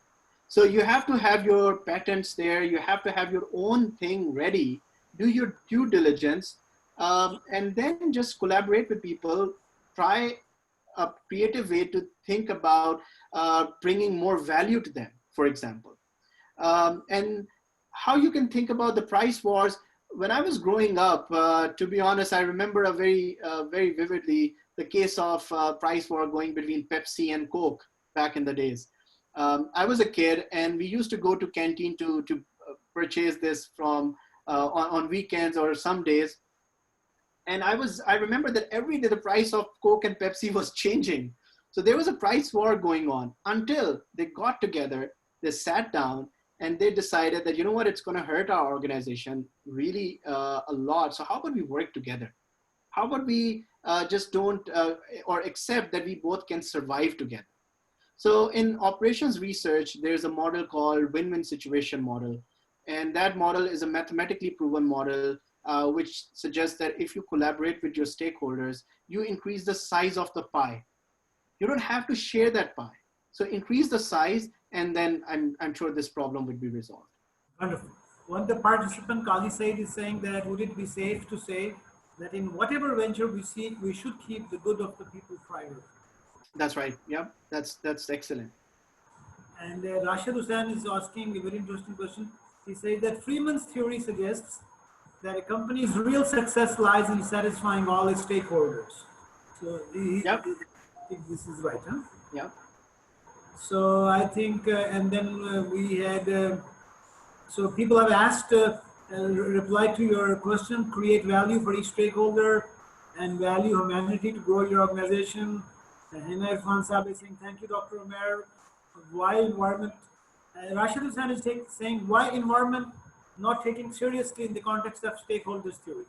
So you have to have your patents there. You have to have your own thing ready, do your due diligence, and then just collaborate with people. Try a creative way to think about bringing more value to them, for example. And how you can think about the price wars. When I was growing up, to be honest, I remember very vividly the case of price war going between Pepsi and Coke back in the days. I was a kid, and we used to go to canteen to purchase this from on weekends or some days. And I remember that every day the price of Coke and Pepsi was changing. So there was a price war going on until they got together, they sat down, and they decided that, you know what, it's going to hurt our organization really a lot. So how about we work together? How about we just don't or accept that we both can survive together? So in operations research, there's a model called win-win situation model. And that model is a mathematically proven model which suggests that if you collaborate with your stakeholders, you increase the size of the pie. You don't have to share that pie. So increase the size, and then I'm sure this problem would be resolved. Wonderful. One the participant, Kazi Said, is saying that would it be safe to say that in whatever venture we seek, we should keep the good of the people private? That's right. Yeah, that's excellent. And Rashid Hussain is asking a very interesting question. He says that Freeman's theory suggests that a company's real success lies in satisfying all its stakeholders. So Yep. I think this is right, huh? Yep. So I think, and then we had, so people have asked, reply to your question, create value for each stakeholder and value humanity to grow your organization. Hina Irfan Saab is saying, thank you, Dr. Umair. Why environment? Rashid Hussain is saying, why environment not taken seriously in the context of stakeholders theory?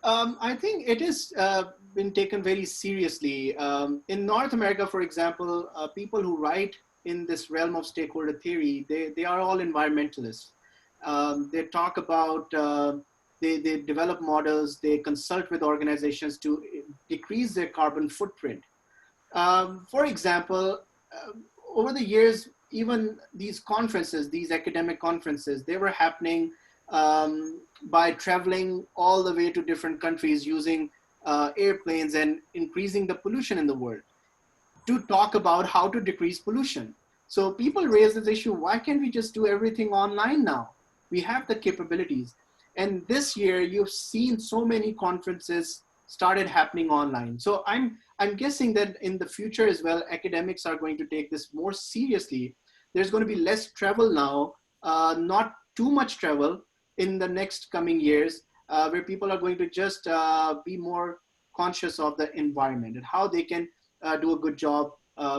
I think it has been taken very seriously. In North America, for example, people who write in this realm of stakeholder theory, they are all environmentalists. They talk about, they develop models, they consult with organizations to decrease their carbon footprint. For example, over the years, even these conferences, these academic conferences, they were happening by traveling all the way to different countries using airplanes and increasing the pollution in the world to talk about how to decrease pollution. So people raise this issue, why can't we just do everything online now? We have the capabilities. And this year you've seen so many conferences started happening online. So I'm guessing that in the future as well, academics are going to take this more seriously. There's going to be less travel now, not too much travel in the next coming years, where people are going to just be more conscious of the environment and how they can do a good job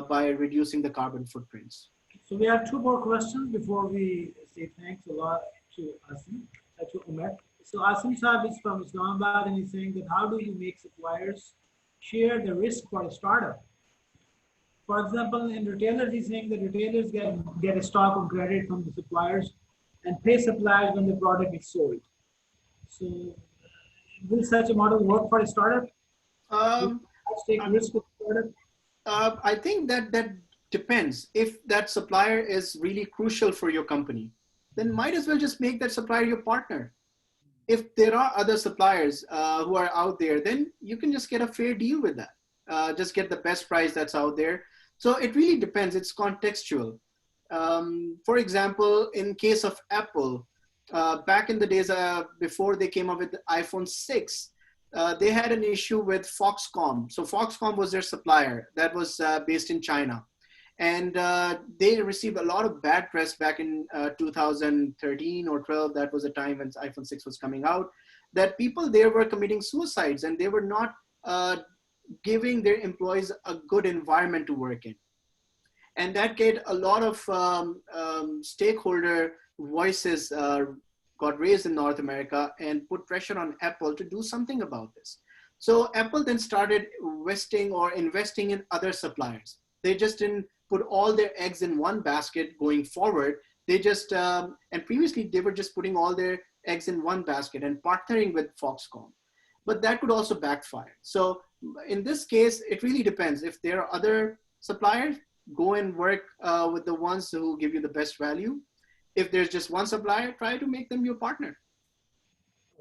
by reducing the carbon footprints. So we have two more questions before we say thanks a lot to Asim, to Umair. So Asim Saab is from Islamabad and he's saying that how do you make suppliers share the risk for a startup? For example, in retailers, he's saying that retailers get a stock on credit from the suppliers and pay suppliers when the product is sold. So will such a model work for a startup? Will Um, take risk with the startup? I think that depends. If that supplier is really crucial for your company, then might as well just make that supplier your partner. If there are other suppliers who are out there, then you can just get a fair deal with that. Just get the best price that's out there. So it really depends. It's contextual. For example, in case of Apple, back in the days before they came up with the iPhone 6, they had an issue with Foxconn. So Foxconn was their supplier that was based in China. And they received a lot of bad press back in 2013 or 12. That was the time when iPhone 6 was coming out, that people there were committing suicides and they were not giving their employees a good environment to work in. And that get a lot of stakeholder voices got raised in North America and put pressure on Apple to do something about this. So Apple then started investing in other suppliers. They just didn't put all their eggs in one basket going forward. They just, and previously they were just putting all their eggs in one basket and partnering with Foxconn. But that could also backfire. So in this case, it really depends. If there are other suppliers, go and work with the ones who give you the best value. If there's just one supplier, try to make them your partner.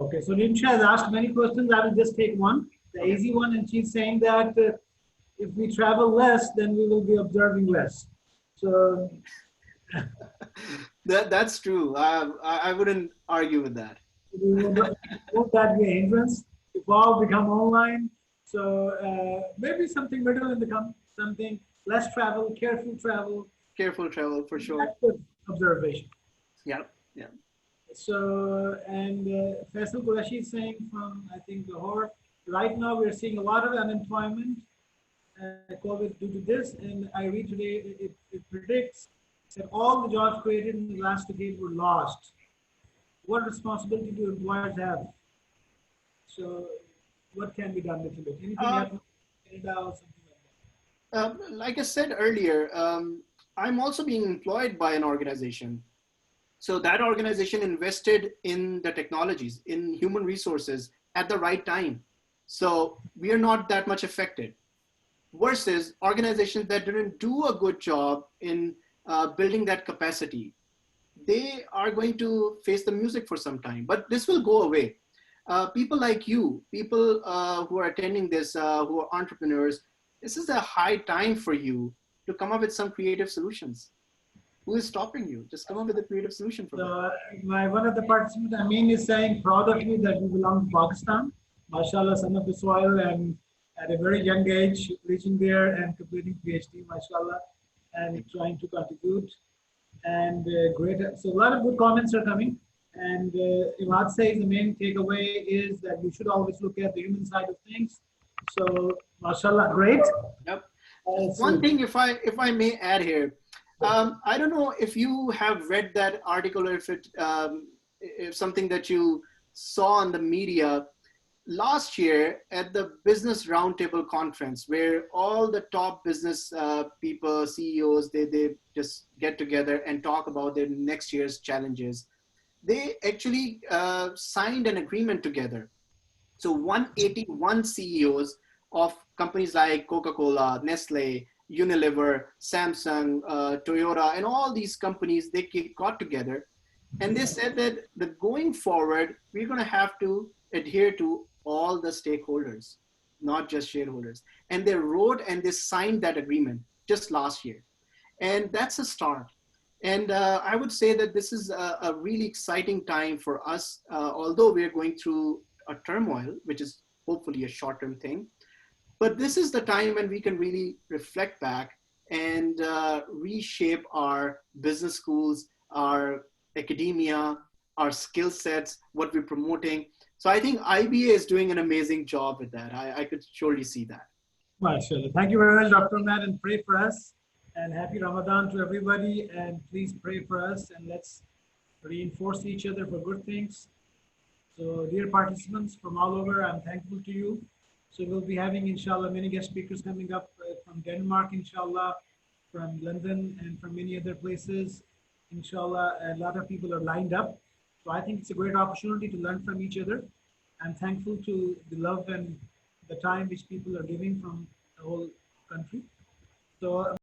Okay, so Nimsha has asked many questions. I will just take one, the easy one, and she's saying that if we travel less, then we will be observing less. So that's true. I wouldn't argue with that. Won't that be a hindrance? If all become online, so maybe something middle in the something less travel, careful travel. Careful travel for sure. That's good observation. Yeah, yeah. So, and Faisal Qureshi is saying from, I think, Lahore, right now we're seeing a lot of unemployment, COVID due to this, and I read today it predicts that all the jobs created in the last decade were lost. What responsibility do employers have? So, what can be done a little bit? Anything happen in Canada or something like that? Like I said earlier, I'm also being employed by an organization. So that organization invested in the technologies, in human resources at the right time. So we are not that much affected. Versus organizations that didn't do a good job in building that capacity, they are going to face the music for some time, but this will go away. People like you, people who are attending this, who are entrepreneurs, this is a high time for you to come up with some creative solutions. Who is stopping you? Just come up with a creative solution for that. One of the participants, Amin, is saying proud of you that you belong to Pakistan. MashaAllah, son of the soil, and at a very young age, reaching there and completing PhD, MashaAllah, and trying to contribute. And great. So a lot of good comments are coming. And Imad says the main takeaway is that we should always look at the human side of things. So, MashaAllah, great. Yep. One thing, if I may add here, I don't know if you have read that article or if something that you saw on the media last year at the Business Roundtable conference, where all the top business people, CEOs, they just get together and talk about their next year's challenges. They actually signed an agreement together. So 181 CEOs of companies like Coca-Cola, Nestle, Unilever, Samsung, Toyota, and all these companies, they got together and they said that going forward, we're going to have to adhere to all the stakeholders, not just shareholders. And they wrote and they signed that agreement just last year. And that's a start. And I would say that this is a really exciting time for us, although we're going through a turmoil, which is hopefully a short-term thing. But this is the time when we can really reflect back and reshape our business schools, our academia, our skill sets, what we're promoting. So I think IBA is doing an amazing job with that. I could surely see that. MashaAllah. Thank you very much, Dr. Umair, and pray for us. And happy Ramadan to everybody. And please pray for us and let's reinforce each other for good things. So dear participants from all over, I'm thankful to you. So we'll be having, inshallah, many guest speakers coming up from Denmark, inshallah, from London and from many other places. Inshallah, a lot of people are lined up. So I think it's a great opportunity to learn from each other. I'm thankful to the love and the time which people are giving from the whole country. So